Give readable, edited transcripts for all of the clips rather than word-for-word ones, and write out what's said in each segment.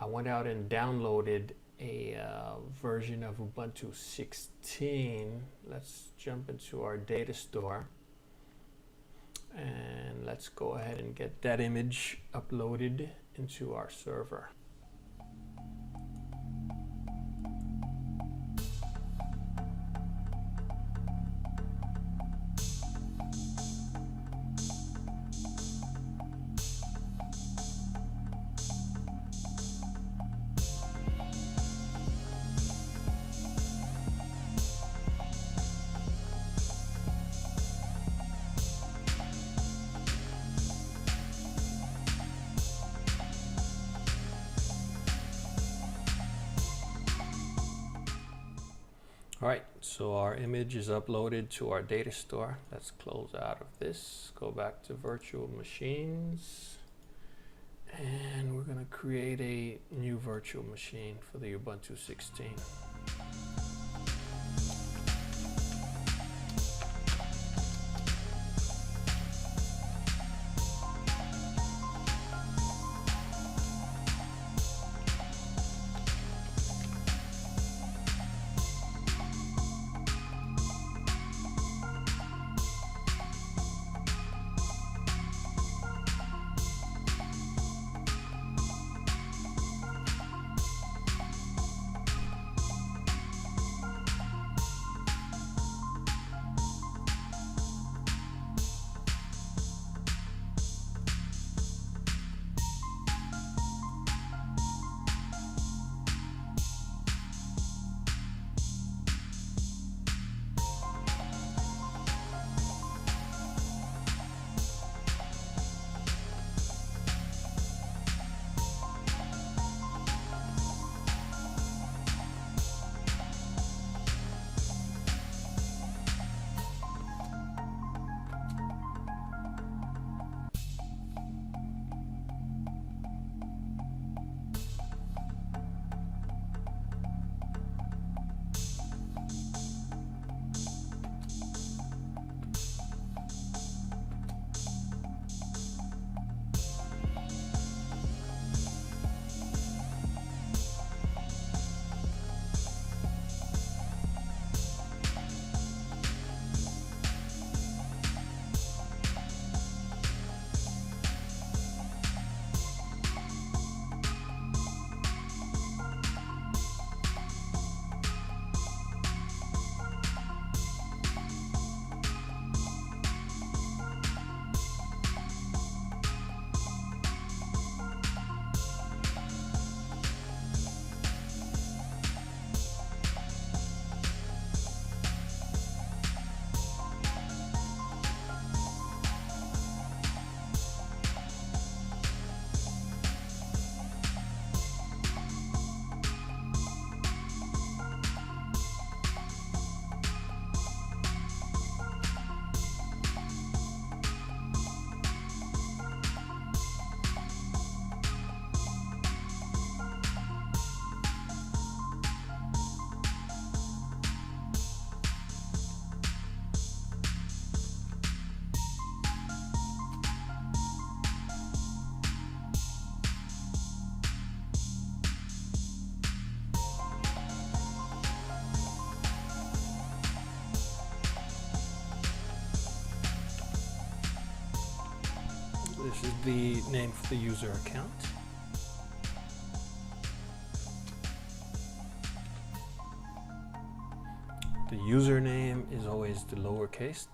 I went out and downloaded a version of Ubuntu 16. Let's jump into our data store and let's go ahead and get that image uploaded into our server. Alright, so our image is uploaded to our data store. Let's close out of this, go back to virtual machines, and we're going to create a new virtual machine for the Ubuntu 16. This is the name for the user account. The username is always the lowercase.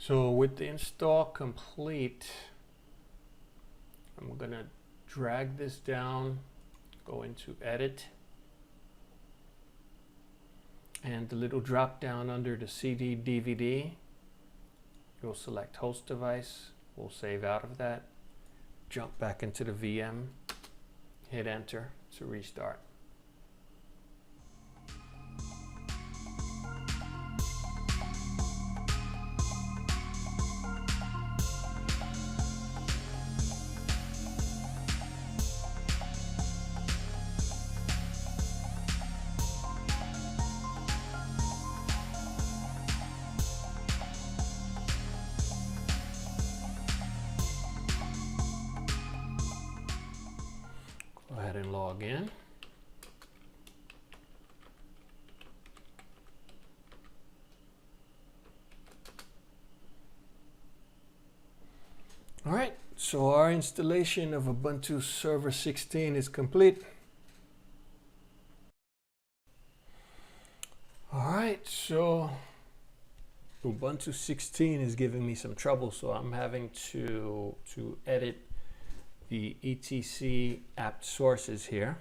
So with the install complete, I'm gonna drag this down, go into edit, and the little drop down under the CD DVD, you'll select host device. We'll save out of that, jump back into the VM, hit enter to restart. Go ahead and log in. All right, so our installation of Ubuntu Server 16 is complete. All right, so Ubuntu 16 is giving me some trouble, so I'm having to edit the etc apt sources here.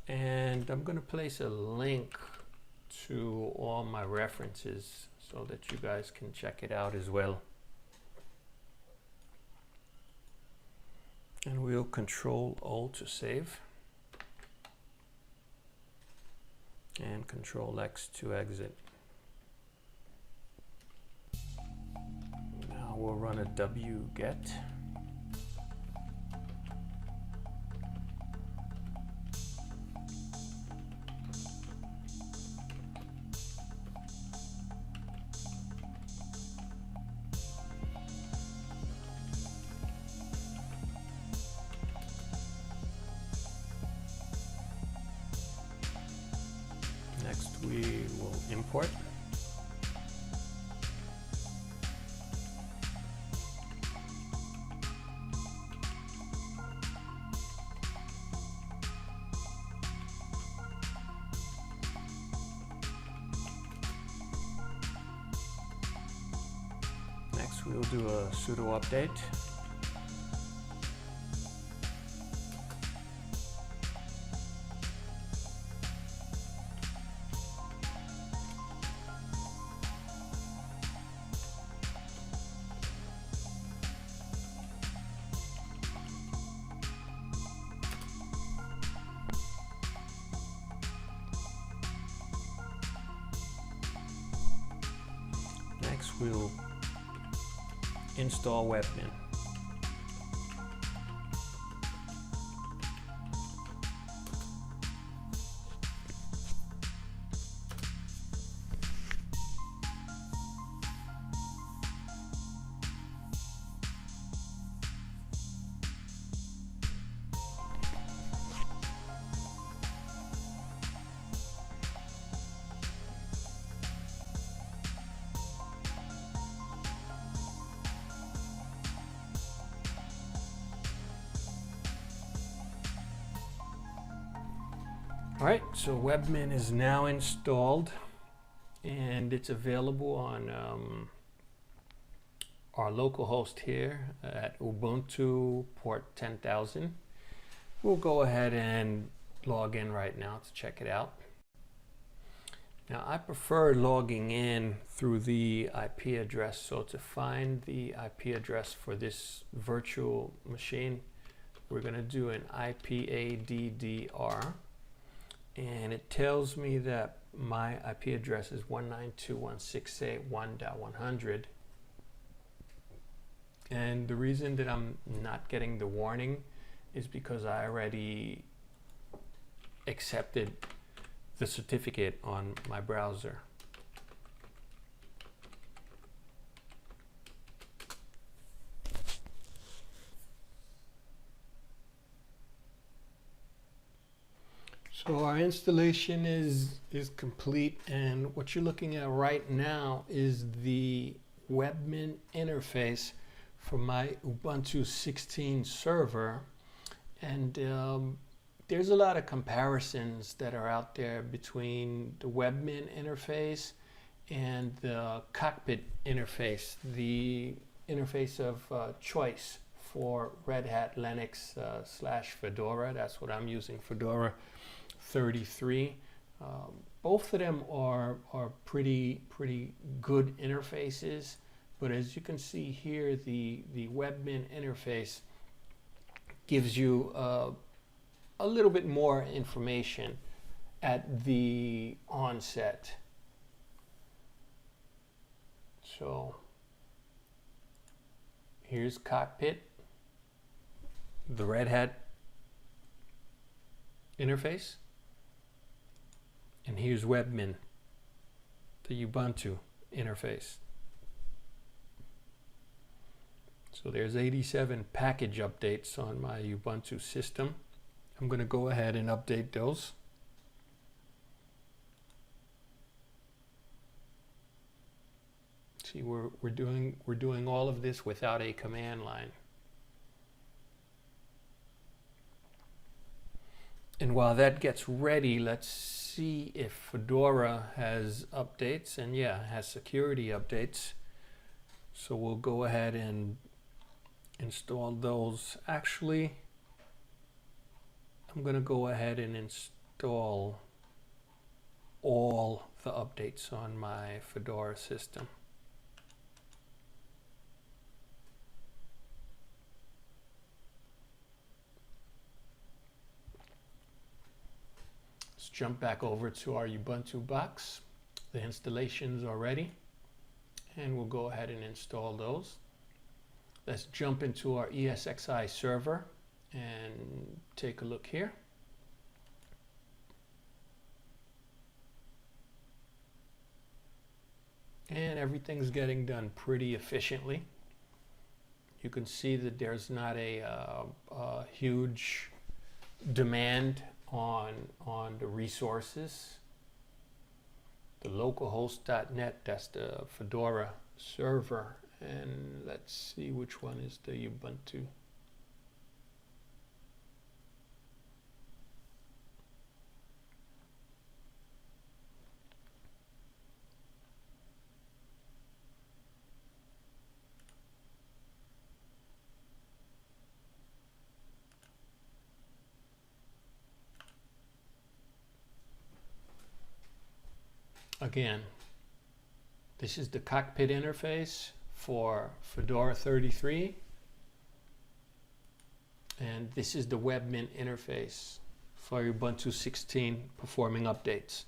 And I'm going to place a link to all my references so that you guys can check it out as well. And we'll Control-O to save. And Control-X to exit. Now we'll run a wget. Next we will import. Next we'll do a sudo update. Next we'll install Webmin. All right, so Webmin is now installed and it's available on our local host here at Ubuntu port 10,000. We'll go ahead and log in right now to check it out. Now I prefer logging in through the IP address, so to find the IP address for this virtual machine, we're going to do an IPADDR. And it tells me that my IP address is 192.168.1.100. And the reason that I'm not getting the warning is because I already accepted the certificate on my browser. So our installation is complete, and what you're looking at right now is the Webmin interface for my Ubuntu 16 server. And there's a lot of comparisons that are out there between the Webmin interface and the Cockpit interface, the interface of choice for Red Hat Linux / Fedora. That's what I'm using, Fedora 33. Both of them are pretty good interfaces, but as you can see here, the Webmin interface gives you a little bit more information at the onset. So here's Cockpit, the Red Hat interface, and here's Webmin, the Ubuntu interface. So there's 87 package updates on my Ubuntu system. I'm going to go ahead and update those. See, we're doing all of this without a command line. And while that gets ready, let's see if Fedora has updates. And yeah, it has security updates. So we'll go ahead and install those. Actually, I'm going to go ahead and install all the updates on my Fedora system. Let's jump back over to our Ubuntu box. The installations are ready, and we'll go ahead and install those. Let's jump into our ESXI server and take a look here. And everything's getting done pretty efficiently. You can see that there's not a huge demand on the resources. The localhost.net, that's the Fedora server. And let's see which one is the Ubuntu. Again, this is the Cockpit interface for Fedora 33, and this is the Webmin interface for Ubuntu 16 performing updates.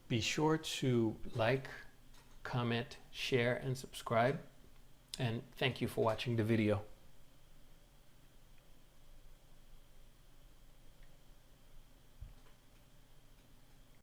Be sure to like, comment, share, and subscribe, and thank you for watching the video.